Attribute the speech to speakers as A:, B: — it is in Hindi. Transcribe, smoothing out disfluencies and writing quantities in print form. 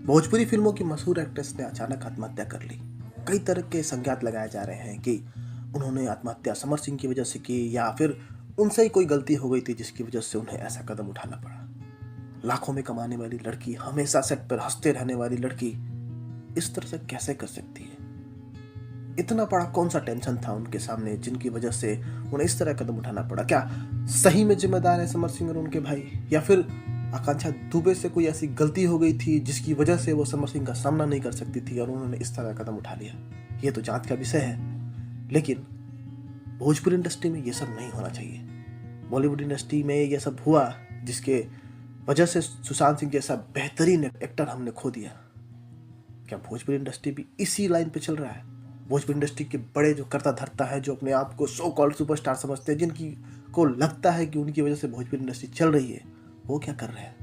A: भोजपुरी फिल्मों की मशहूर एक्ट्रेस ने अचानक आत्महत्या कर ली। कई तरह के संज्ञात लगाए जा रहे हैं कि उन्होंने आत्महत्या समर सिंह की वजह से की या फिर उनसे ही कोई गलती हो गई थी जिसकी वजह से उन्हें ऐसा कदम उठाना पड़ा। लाखों में कमाने वाली लड़की, हमेशा सेट पर हंसते रहने वाली लड़की इस तरह से कैसे कर सकती है? इतना बड़ा कौन सा टेंशन था उनके सामने जिनकी वजह से उन्हें इस तरह कदम उठाना पड़ा? क्या सही में जिम्मेदार है समर सिंह और उनके भाई, या फिर आकांक्षा दुबे से कोई ऐसी गलती हो गई थी जिसकी वजह से वो समर सिंह का सामना नहीं कर सकती थी और उन्होंने इस तरह कदम उठा लिया? ये तो जांच का विषय है, लेकिन भोजपुरी इंडस्ट्री में ये सब नहीं होना चाहिए। बॉलीवुड इंडस्ट्री में ये सब हुआ जिसके वजह से सुशांत सिंह जैसा बेहतरीन एक्टर हमने खो दिया। क्या भोजपुरी इंडस्ट्री भी इसी लाइन पे चल रहा है? भोजपुरी इंडस्ट्री के बड़े जो करता धरता है, जो अपने आप को सो कॉल्ड सुपरस्टार समझते हैं, जिनकी को लगता है कि उनकी वजह से भोजपुरी इंडस्ट्री चल रही है, वो क्या कर रहे हैं?